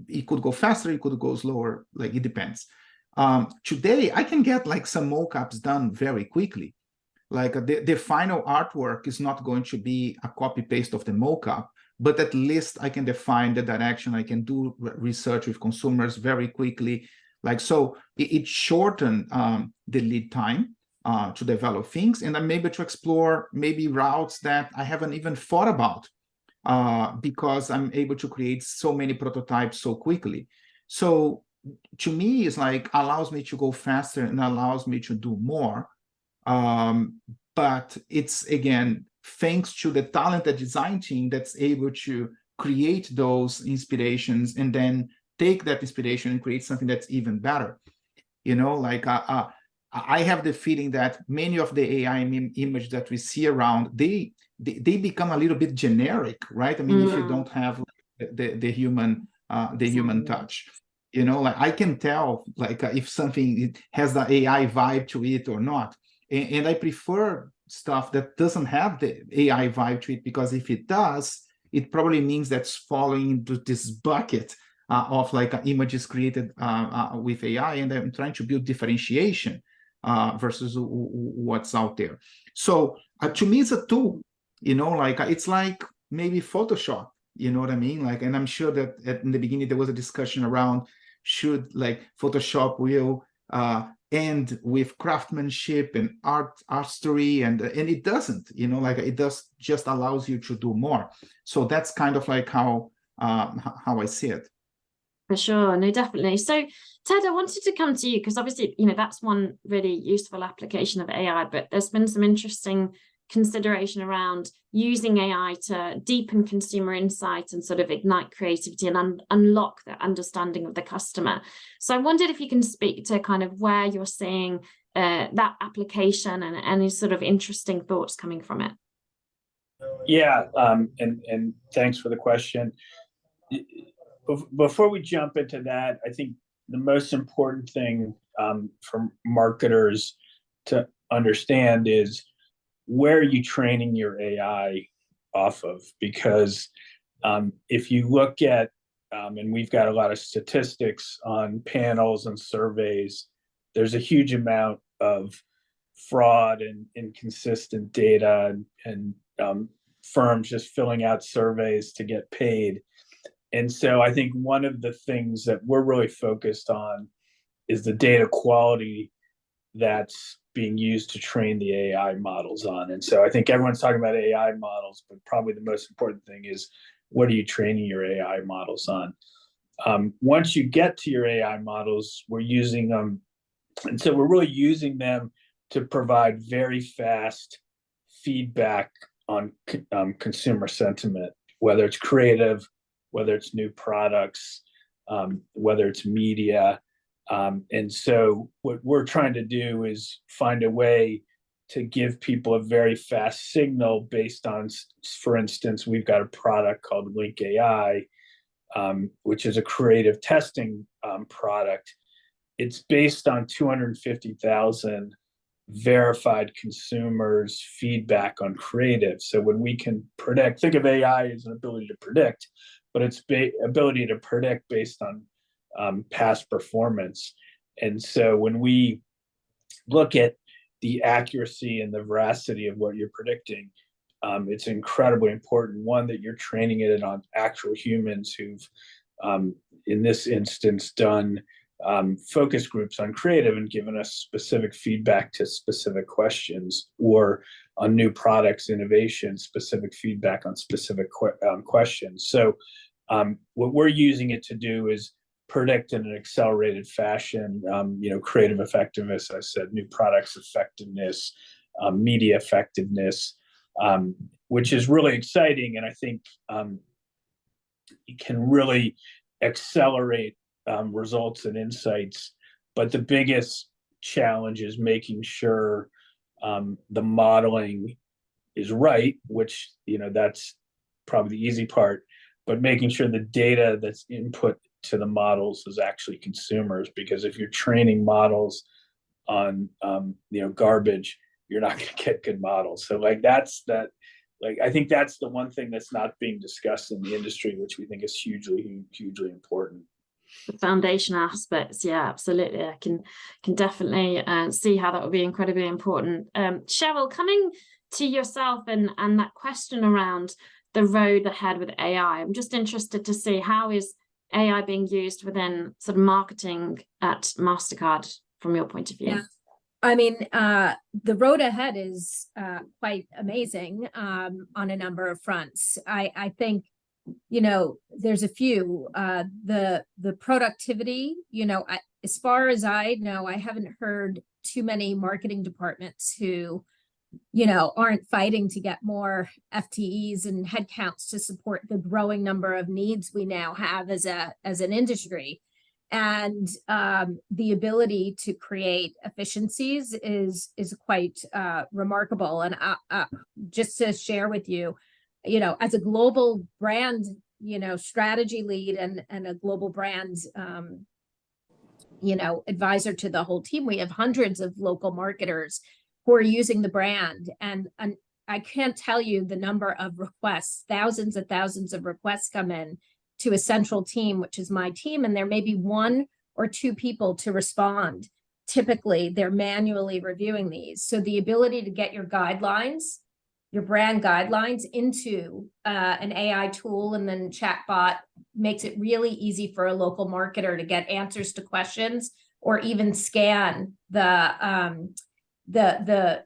it could go faster, it could go slower, like it depends. Today, I can get like some mockups done very quickly. Like the final artwork is not going to be a copy paste of the mockup, but at least I can define the direction. I can do research with consumers very quickly. Like, so it shortened the lead time to develop things, and I'm able to explore maybe routes that I haven't even thought about because I'm able to create so many prototypes so quickly. So to me, it's like allows me to go faster and allows me to do more. But it's, again, thanks to the talented design team that's able to create those inspirations and then take that inspiration and create something that's even better. You know, like I have the feeling that many of the AI images that we see around, they become a little bit generic, right? I mean, if you don't have the human human touch, you know, like I can tell like if something has the AI vibe to it or not. And I prefer stuff that doesn't have the AI vibe to it, because if it does, it probably means that's falling into this bucket of like images created with AI, and I'm trying to build differentiation versus what's out there. So to me, it's a tool, you know, like it's like maybe Photoshop, you know what I mean? Like, and I'm sure that in the beginning there was a discussion around should like Photoshop will end with craftsmanship and artistry, and it doesn't, you know, like it does just allows you to do more. So that's kind of like how I see it. For sure, no, definitely. So, Ted, I wanted to come to you because obviously, you know, that's one really useful application of AI, but there's been some interesting consideration around using AI to deepen consumer insight and sort of ignite creativity and unlock the understanding of the customer. So I wondered if you can speak to kind of where you're seeing that application and any sort of interesting thoughts coming from it. Yeah, and thanks for the question. Before we jump into that, I think the most important thing for marketers to understand is where are you training your AI off of? Because if you look at, and we've got a lot of statistics on panels and surveys, there's a huge amount of fraud and inconsistent data and firms just filling out surveys to get paid. And so I think one of the things that we're really focused on is the data quality that's being used to train the AI models on. And so I think everyone's talking about AI models, but probably the most important thing is what are you training your AI models on? Once you get to your AI models, we're using them. And so we're really using them to provide very fast feedback on consumer sentiment, whether it's creative, whether it's new products, whether it's media. And so what we're trying to do is find a way to give people a very fast signal based on, for instance, we've got a product called Link AI, which is a creative testing product. It's based on 250,000 verified consumers' feedback on creative. So when we can predict, think of AI as an ability to predict, but it's ability to predict based on past performance. And so when we look at the accuracy and the veracity of what you're predicting, it's incredibly important, one, that you're training it on actual humans who've, in this instance, done focus groups on creative and given us specific feedback to specific questions, or on new products, innovation, specific feedback on specific questions. So what we're using it to do is predict in an accelerated fashion, creative effectiveness, I said, new products effectiveness, media effectiveness. which is really exciting. And I think it can really accelerate results and insights. But the biggest challenge is making sure the modeling is right, which, that's probably the easy part, but making sure the data that's input to the models is actually consumers, because if you're training models on garbage, you're not going to get good models. So I think that's the one thing that's not being discussed in the industry, which we think is hugely important. The foundation aspects, yeah, absolutely. I can definitely see how that would be incredibly important. Cheryl, coming to yourself and that question around the road ahead with AI, I'm just interested to see, how is AI being used within sort of marketing at MasterCard from your point of view? Yeah. I mean, the road ahead is quite amazing on a number of fronts. I think, there's a few. The productivity, as far as I know, I haven't heard too many marketing departments who, aren't fighting to get more FTEs and headcounts to support the growing number of needs we now have as an industry. And the ability to create efficiencies is quite remarkable. And just to share with you, as a global brand, strategy lead and a global brand, advisor to the whole team, we have hundreds of local marketers who are using the brand. And I can't tell you the number of requests, thousands and thousands of requests come in to a central team, which is my team, and there may be 1 or 2 people to respond. Typically, they're manually reviewing these. So the ability to get your guidelines, your brand guidelines, into an AI tool and then chatbot makes it really easy for a local marketer to get answers to questions, or even scan the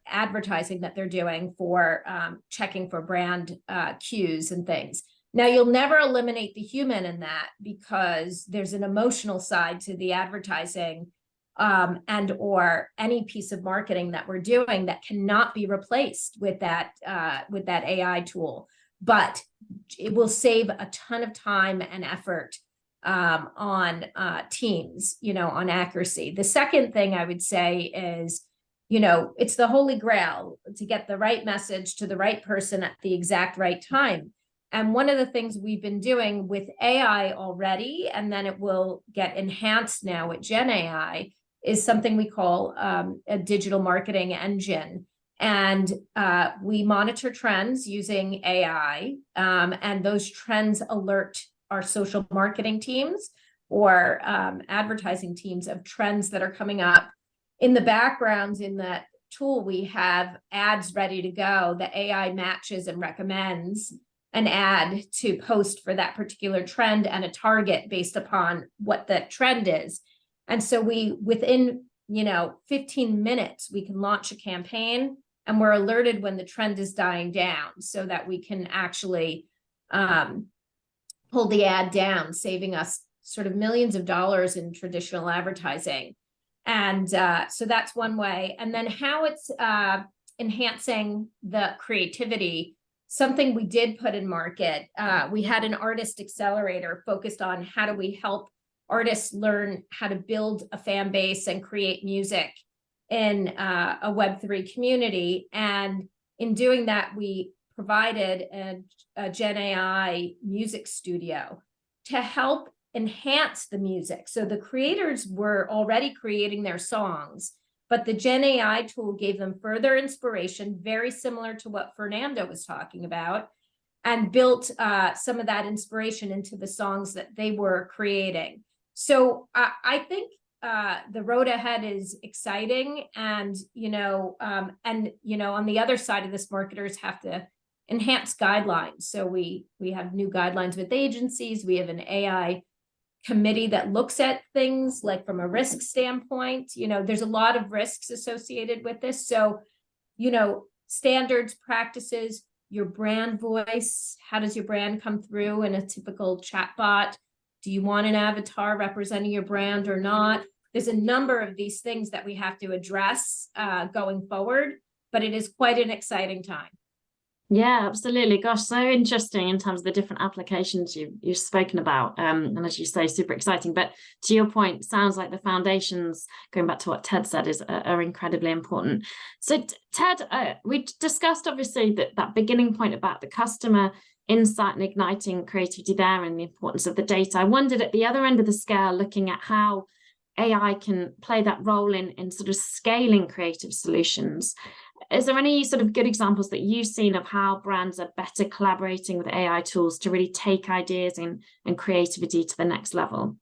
advertising that they're doing for checking for brand cues and things. Now, you'll never eliminate the human in that, because there's an emotional side to the advertising and or any piece of marketing that we're doing that cannot be replaced with that AI tool. But it will save a ton of time and effort on teams, on accuracy. The second thing I would say is, it's the holy grail to get the right message to the right person at the exact right time. And one of the things we've been doing with AI already, and then it will get enhanced now with Gen AI, is something we call a digital marketing engine. And we monitor trends using AI, and those trends alert our social marketing teams or advertising teams of trends that are coming up. In the background, in that tool, we have ads ready to go. The AI matches and recommends an ad to post for that particular trend and a target based upon what the trend is. And so within 15 minutes, we can launch a campaign, and we're alerted when the trend is dying down, so that we can actually pull the ad down, saving us sort of millions of dollars in traditional advertising. And so that's one way. And then how it's enhancing the creativity. Something we did put in market, we had an artist accelerator focused on how do we help artists learn how to build a fan base and create music in a Web3 community. And in doing that, we provided a Gen AI music studio to help enhance the music. So the creators were already creating their songs, but the Gen AI tool gave them further inspiration, very similar to what Fernando was talking about, and built some of that inspiration into the songs that they were creating. So I think the road ahead is exciting, and on the other side of this, marketers have to enhance guidelines. So we have new guidelines with agencies. We have an AI committee that looks at things like from a risk standpoint. There's a lot of risks associated with this. So, standards, practices, your brand voice, how does your brand come through in a typical chatbot? Do you want an avatar representing your brand or not? There's a number of these things that we have to address going forward, but it is quite an exciting time. Yeah, absolutely. Gosh, so interesting in terms of the different applications you've spoken about. And as you say, super exciting. But to your point, sounds like the foundations, going back to what Ted said, are incredibly important. So Ted, we discussed obviously that beginning point about the customer insight and igniting creativity there and the importance of the data. I wondered at the other end of the scale, looking at how AI can play that role in sort of scaling creative solutions. Is there any sort of good examples that you've seen of how brands are better collaborating with AI tools to really take ideas and creativity to the next level?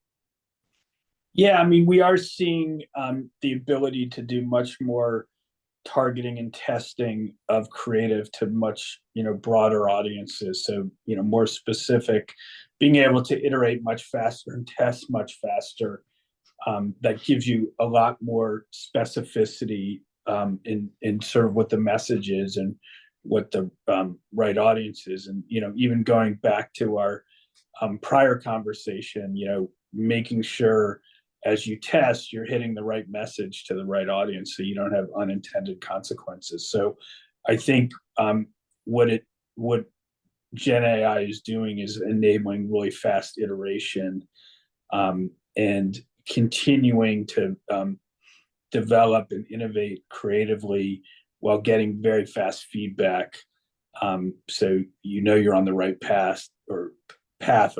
Yeah, I mean, we are seeing the ability to do much more targeting and testing of creative to much, broader audiences. So, more specific, being able to iterate much faster and test much faster. That gives you a lot more specificity in sort of what the message is and what the right audience is. And, even going back to our prior conversation, making sure as you test, you're hitting the right message to the right audience so you don't have unintended consequences. So I think what Gen AI is doing is enabling really fast iteration and continuing to develop and innovate creatively while getting very fast feedback. So you're on the right path or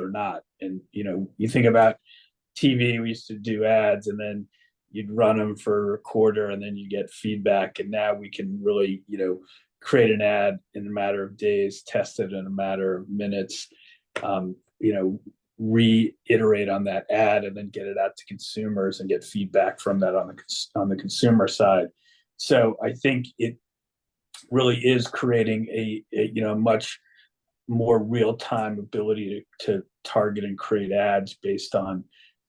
not. And you think about TV, we used to do ads and then you'd run them for a quarter and then you get feedback. And now we can really, create an ad in a matter of days, test it in a matter of minutes, reiterate on that ad and then get it out to consumers and get feedback from that on the consumer side. So I think it really is creating a much more real-time ability to target and create ads based on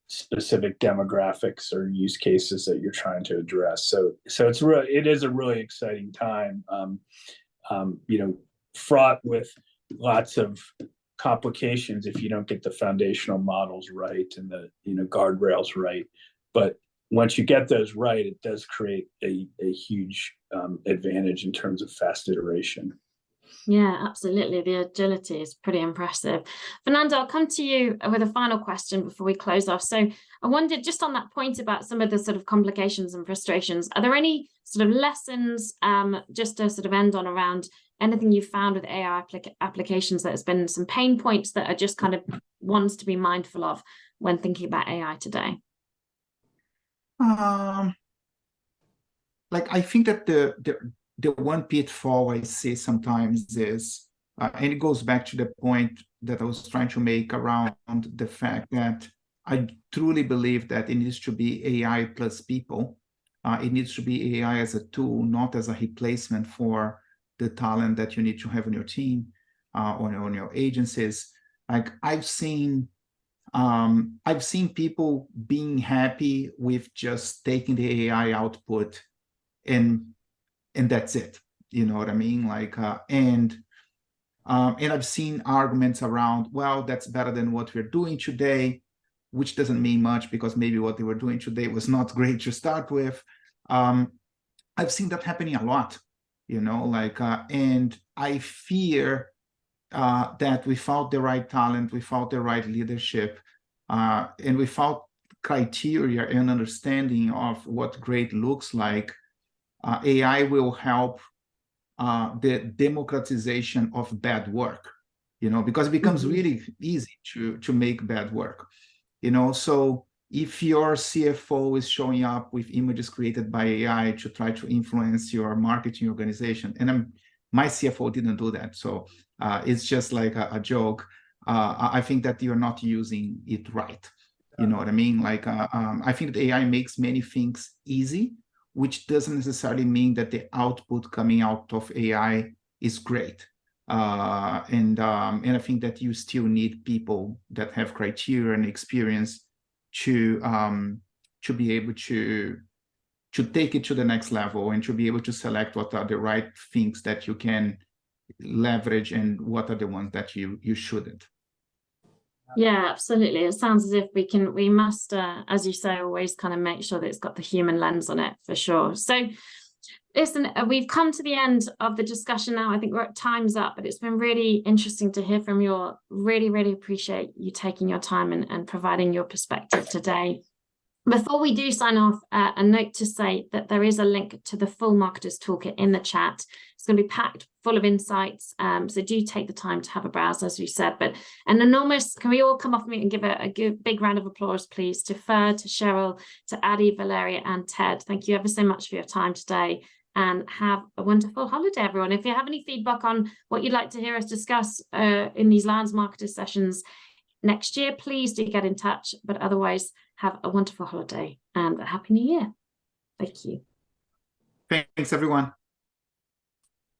specific demographics or use cases that you're trying to address. So it is a really exciting time, fraught with lots of complications if you don't get the foundational models right and the guardrails right. But once you get those right, it does create a huge advantage in terms of fast iteration. Yeah, absolutely. The agility is pretty impressive. Fernando, I'll come to you with a final question before we close off. So I wondered, just on that point about some of the sort of complications and frustrations, are there any sort of lessons, just to sort of end on, around anything you found with AI applications that has been some pain points that are just kind of ones to be mindful of when thinking about AI today? I think that the one pitfall I see sometimes is, and it goes back to the point that I was trying to make around the fact that I truly believe that it needs to be AI plus people. It needs to be AI as a tool, not as a replacement for the talent that you need to have on your team, on your agencies. Like I've seen people being happy with just taking the AI output and that's it. You know what I mean? And I've seen arguments around, well, that's better than what we're doing today, which doesn't mean much because maybe what they were doing today was not great to start with. I've seen that happening a lot, and I fear that without the right talent, without the right leadership, and without criteria and understanding of what great looks like, AI will help the democratization of bad work, because it becomes really easy to make bad work, So if your CFO is showing up with images created by AI to try to influence your marketing organization, and my CFO didn't do that, so it's just like a joke. I think that you're not using it right. You know what I mean? I think that AI makes many things easy, which doesn't necessarily mean that the output coming out of AI is great. And I think that you still need people that have criteria and experience to be able to take it to the next level and to be able to select what are the right things that you can leverage and what are the ones that you shouldn't. Yeah, absolutely. It sounds as if we must, as you say, always kind of make sure that it's got the human lens on it, for sure. So listen, we've come to the end of the discussion now. I think time's up, but it's been really interesting to hear from you all. Really, really appreciate you taking your time and providing your perspective today. Before we do sign off, a note to say that there is a link to the full Marketers Toolkit in the chat. It's going to be packed full of insights, so do take the time to have a browse, as we said. But an enormous, can we all come off mute and give a big round of applause, please, to Fer, to Cheryl, to Adi, Valeria, and Ted. Thank you ever so much for your time today, and have a wonderful holiday, everyone. If you have any feedback on what you'd like to hear us discuss in these Lions Marketers sessions next year, please do get in touch. But otherwise, have a wonderful holiday and a happy new year. Thank you. Thanks, everyone.